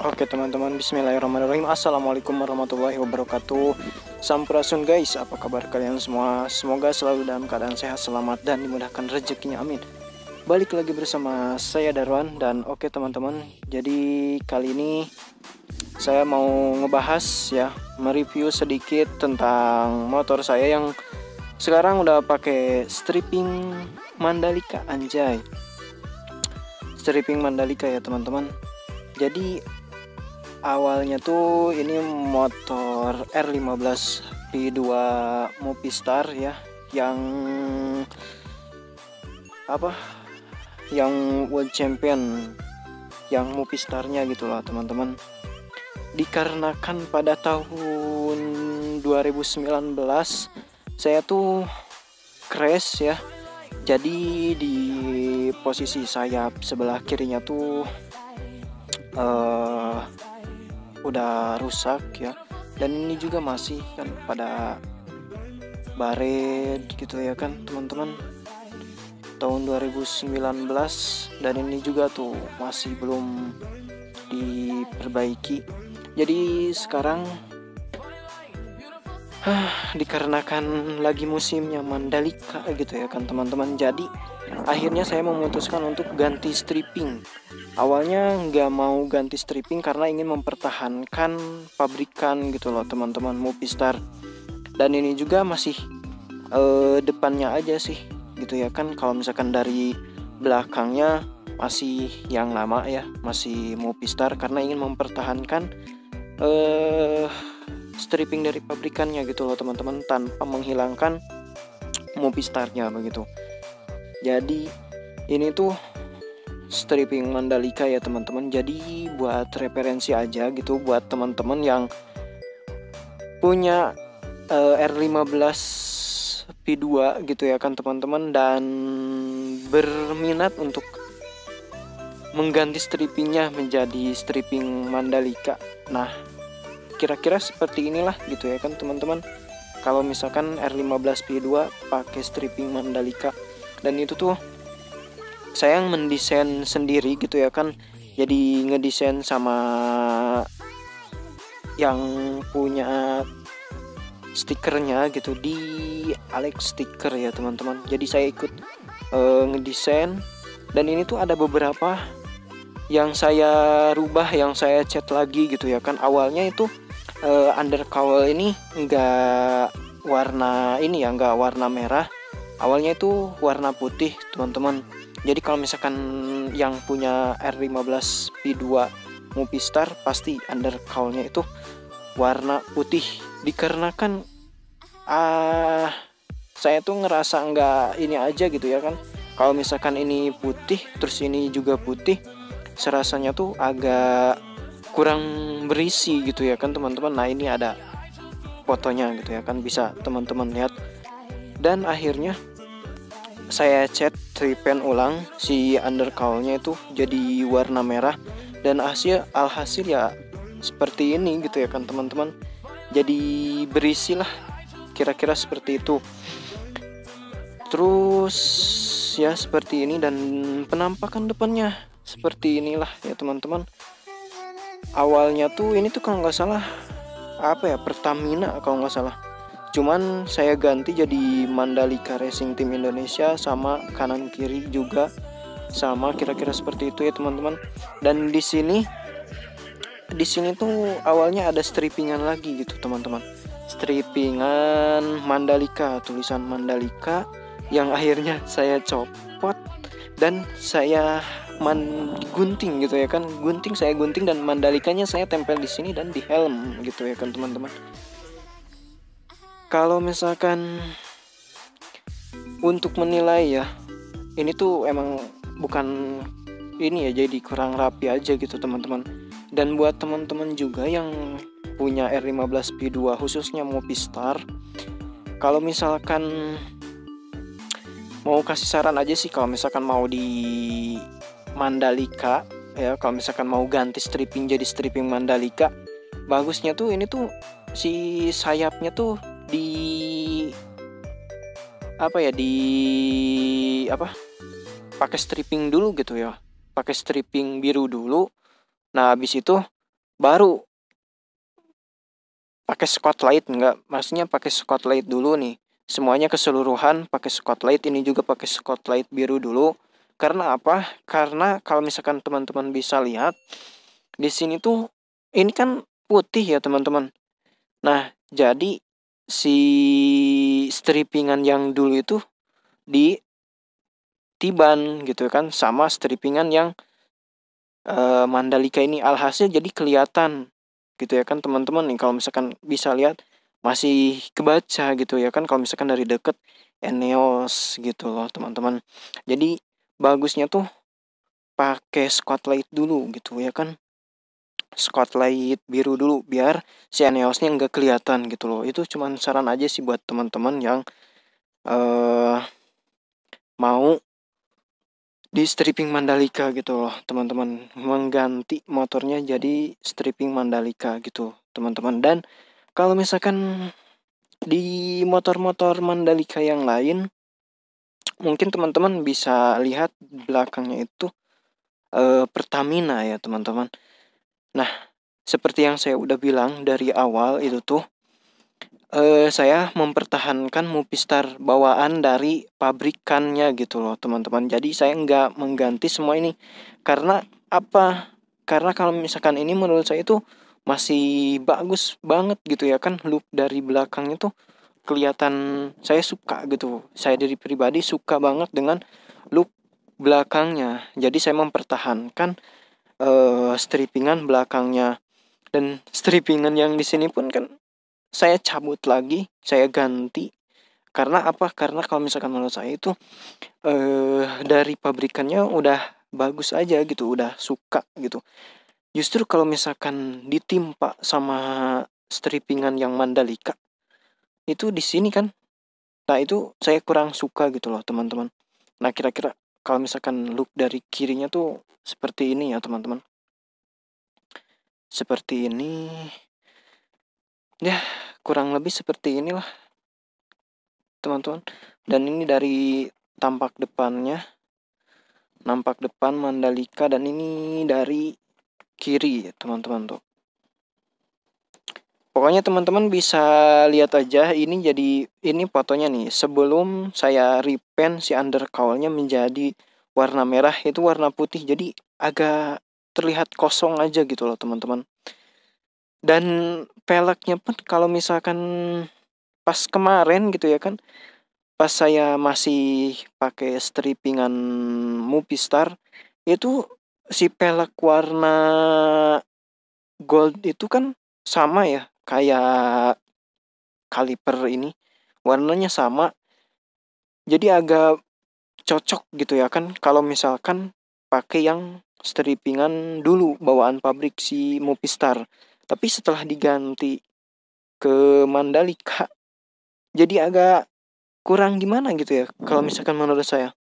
Oke teman-teman, bismillahirrahmanirrahim. Assalamualaikum warahmatullahi wabarakatuh. Sampurasun guys, apa kabar kalian semua? Semoga selalu dalam keadaan sehat, selamat, dan dimudahkan rezekinya, amin. Balik lagi bersama saya Darwan. Dan oke teman-teman, jadi kali ini saya mau ngebahas ya, mereview sedikit tentang motor saya yang sekarang udah pakai stripping Mandalika. Anjay, stripping Mandalika ya teman-teman. Jadi awalnya tuh ini motor R15 P2 Movistar ya, yang World Champion, yang Movistarnya gitu lah teman-teman. Dikarenakan pada tahun 2019 saya tuh crash ya. Jadi di posisi sayap sebelah kirinya tuh udah rusak ya, dan ini juga masih kan pada baret gitu ya kan teman-teman, tahun 2019, dan ini juga tuh masih belum diperbaiki. Jadi sekarang dikarenakan lagi musimnya Mandalika gitu ya kan teman-teman, jadi akhirnya saya memutuskan untuk ganti stripping. Awalnya nggak mau ganti stripping karena ingin mempertahankan pabrikan gitu loh teman-teman, Movistar. Dan ini juga masih depannya aja sih gitu ya kan. Kalau misalkan dari belakangnya masih yang lama ya, masih Movistar, karena ingin mempertahankan stripping dari pabrikannya gitu loh teman-teman, tanpa menghilangkan Movistarnya begitu. Jadi ini tuh stripping Mandalika ya teman-teman. Jadi buat referensi aja gitu buat teman-teman yang punya R15 P2 gitu ya kan teman-teman, dan berminat untuk mengganti strippingnya menjadi stripping Mandalika. Nah, kira-kira seperti inilah gitu ya kan teman-teman, kalau misalkan R15 P2 pakai stripping Mandalika. Dan itu tuh saya yang mendesain sendiri gitu ya kan. Jadi ngedesain sama yang punya stikernya gitu di Alex Sticker ya teman-teman. Jadi saya ikut ngedesain, dan ini tuh ada beberapa yang saya rubah, yang saya cat lagi gitu ya kan. Awalnya itu undercowl ini enggak warna ini ya, enggak warna merah. Awalnya itu warna putih teman-teman. Jadi kalau misalkan yang punya R15 P2 Movistar pasti undercowlnya itu warna putih. Dikarenakan saya tuh ngerasa enggak ini aja gitu ya kan. Kalau misalkan ini putih terus ini juga putih, serasanya tuh agak kurang berisi gitu ya kan teman-teman. Nah, ini ada fotonya gitu ya kan, bisa teman-teman lihat. Dan akhirnya saya cat repaint ulang si undercowlnya itu jadi warna merah, dan alhasil ya seperti ini gitu ya kan teman-teman. Jadi berisi lah, kira-kira seperti itu. Terus ya seperti ini, dan penampakan depannya seperti inilah ya teman-teman. Awalnya tuh ini tuh kalau nggak salah Pertamina kalau nggak salah. Cuman saya ganti jadi Mandalika Racing Team Indonesia, sama kanan kiri juga sama, kira-kira seperti itu ya teman-teman. Dan di sini tuh awalnya ada strippingan lagi gitu teman-teman. Strippingan Mandalika, tulisan Mandalika, yang akhirnya saya copot dan saya gunting gitu ya kan. Saya gunting dan Mandalikanya saya tempel di sini dan di helm gitu ya kan teman-teman. Kalau misalkan untuk menilai ya, ini tuh emang bukan ini ya, jadi kurang rapi aja gitu teman-teman. Dan buat teman-teman juga yang punya R15 P2 khususnya Movistar, kalau misalkan mau kasih saran aja sih, kalau misalkan mau di Mandalika ya, kalau misalkan mau ganti stripping jadi stripping Mandalika, bagusnya tuh ini tuh si sayapnya tuh pakai stripping dulu gitu ya, pakai stripping biru dulu. Nah habis itu baru pakai spotlight, enggak, maksudnya pakai spotlight dulu nih, semuanya keseluruhan pakai spotlight, ini juga pakai spotlight biru dulu. Karena apa? Karena kalau misalkan teman-teman bisa lihat di sini tuh, ini kan putih ya teman-teman. Nah, jadi si strippingan yang dulu itu di tiban gitu kan, sama strippingan yang Mandalika ini, alhasil jadi kelihatan gitu ya kan teman-teman nih, kalau misalkan bisa lihat masih kebaca gitu ya kan kalau misalkan dari deket Eneos gitu loh teman-teman. Jadi bagusnya tuh pakai spotlight dulu gitu ya kan, spotlight biru dulu biar si Eneosnya nggak kelihatan gitu loh. Itu cuman saran aja sih buat teman-teman yang eh mau di stripping Mandalika gitu loh teman-teman, mengganti motornya jadi stripping Mandalika gitu teman-teman. Dan kalau misalkan di motor-motor Mandalika yang lain, mungkin teman-teman bisa lihat belakangnya itu Pertamina ya teman-teman. Nah, seperti yang saya udah bilang dari awal itu tuh, saya mempertahankan Movistar bawaan dari pabrikannya gitu loh teman-teman. Jadi saya nggak mengganti semua ini. Karena apa? Karena kalau misalkan ini menurut saya itu masih bagus banget gitu ya kan, look dari belakangnya tuh kelihatan, saya suka gitu. Saya dari pribadi suka banget dengan look belakangnya. Jadi saya mempertahankan strippingan belakangnya, dan strippingan yang di sini pun kan saya cabut lagi, saya ganti. Karena apa? Karena kalau misalkan menurut saya itu dari pabrikannya udah bagus aja gitu, udah suka gitu. Justru kalau misalkan ditimpa sama strippingan yang Mandalika itu di sini kan, nah itu saya kurang suka gitu loh teman-teman. Nah, kira-kira kalau misalkan look dari kirinya tuh seperti ini ya teman-teman, seperti ini ya, kurang lebih seperti inilah teman-teman. Dan ini dari tampak depannya, nampak depan Mandalika, dan ini dari kiri ya teman-teman tuh. Pokoknya teman-teman bisa lihat aja, ini jadi ini fotonya nih sebelum saya repaint si undercowl-nya menjadi warna merah, itu warna putih, jadi agak terlihat kosong aja gitu loh teman-teman. Dan peleknya pun kalau misalkan pas kemarin gitu ya kan, pas saya masih pakai strippingan Movistar, itu si pelek warna gold itu kan sama ya kayak kaliper ini, warnanya sama, jadi agak cocok gitu ya kan kalau misalkan pakai yang strippingan dulu bawaan pabrik si Movistar. Tapi setelah diganti ke Mandalika jadi agak kurang gimana gitu ya, kalau misalkan menurut saya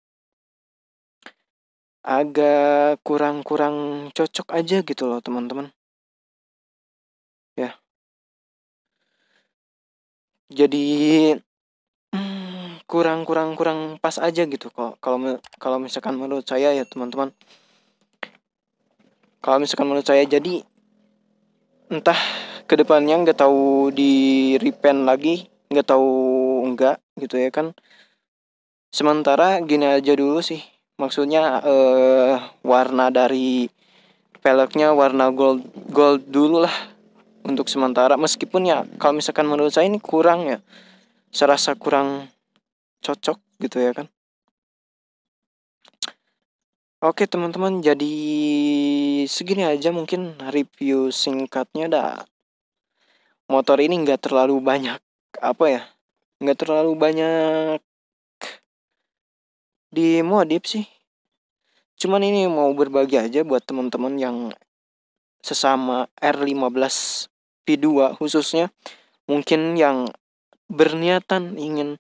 agak kurang cocok aja gitu loh teman-teman ya. Jadi kurang pas aja gitu kok kalau misalkan menurut saya ya teman-teman. Kalau misalkan menurut saya, jadi entah kedepannya nggak tahu di repaint lagi, nggak tahu enggak gitu ya kan. Sementara gini aja dulu sih, maksudnya warna dari peleknya warna gold gold dulu lah untuk sementara. Meskipun ya kalau misalkan menurut saya ini kurang ya, serasa kurang cocok gitu ya kan. Oke teman-teman, jadi segini aja mungkin review singkatnya dah. Motor ini nggak terlalu banyak apa ya, nggak terlalu banyak dimodif sih. Cuman ini mau berbagi aja buat teman-teman yang sesama R15 V2 khususnya, mungkin yang berniatan ingin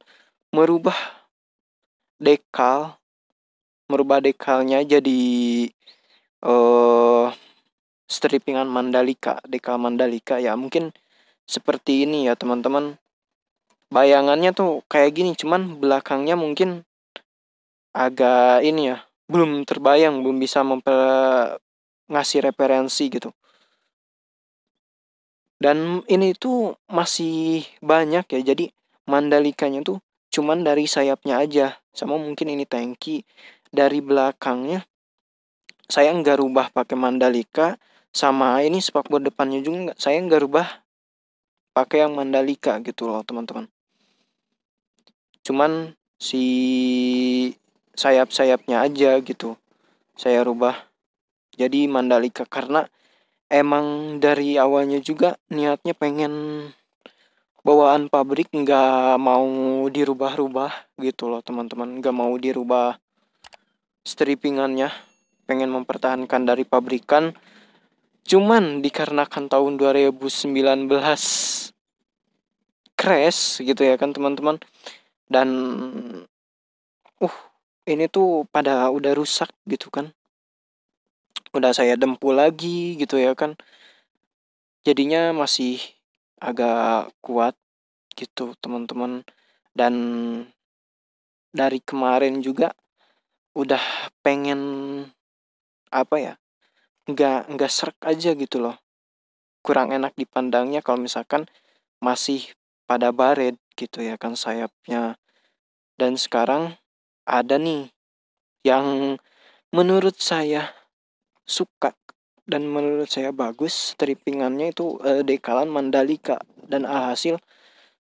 merubah dekal, merubah dekalnya jadi eh strippingan Mandalika, dekal Mandalika ya, mungkin seperti ini ya teman-teman. Bayangannya tuh kayak gini, cuman belakangnya mungkin agak ini ya, belum terbayang, belum bisa ngasih referensi gitu. Dan ini tuh masih banyak ya, jadi Mandalikanya tuh cuman dari sayapnya aja, sama mungkin ini tangki dari belakangnya saya nggak rubah pakai Mandalika, sama ini spakbor depannya juga saya nggak rubah pakai yang Mandalika gitu loh teman-teman. Cuman si sayap-sayapnya aja gitu saya rubah jadi Mandalika, karena emang dari awalnya juga niatnya pengen bawaan pabrik, nggak mau dirubah-rubah gitu loh teman-teman, nggak mau dirubah strippingannya, pengen mempertahankan dari pabrikan. Cuman dikarenakan tahun 2019 crash gitu ya kan teman-teman, dan ini tuh pada udah rusak gitu kan, udah saya dempul lagi gitu ya kan, jadinya masih agak kuat gitu teman-teman. Dan dari kemarin juga udah pengen apa ya, nggak serak aja gitu loh, kurang enak dipandangnya kalau misalkan masih pada baret gitu ya kan sayapnya. Dan sekarang ada nih yang menurut saya suka dan menurut saya bagus strippingannya itu dekalan Mandalika, dan alhasil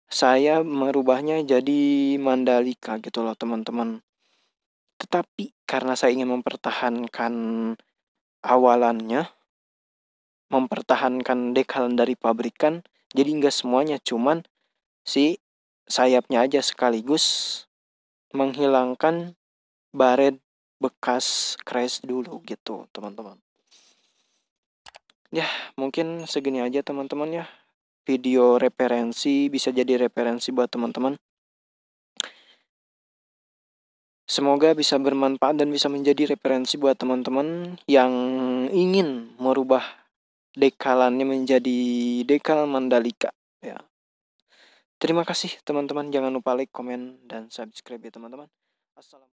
saya merubahnya jadi Mandalika gitu loh teman-teman. Tetapi karena saya ingin mempertahankan awalannya, mempertahankan dekalan dari pabrikan, jadi nggak semuanya, cuman si sayapnya aja, sekaligus menghilangkan baret bekas crash dulu gitu teman-teman. Ya mungkin segini aja teman-teman ya, video referensi, bisa jadi referensi buat teman-teman. Semoga bisa bermanfaat dan bisa menjadi referensi buat teman-teman yang ingin merubah dekalannya menjadi dekal Mandalika ya. Terima kasih teman-teman, jangan lupa like, komen, dan subscribe ya teman-teman. Assalamualaikum.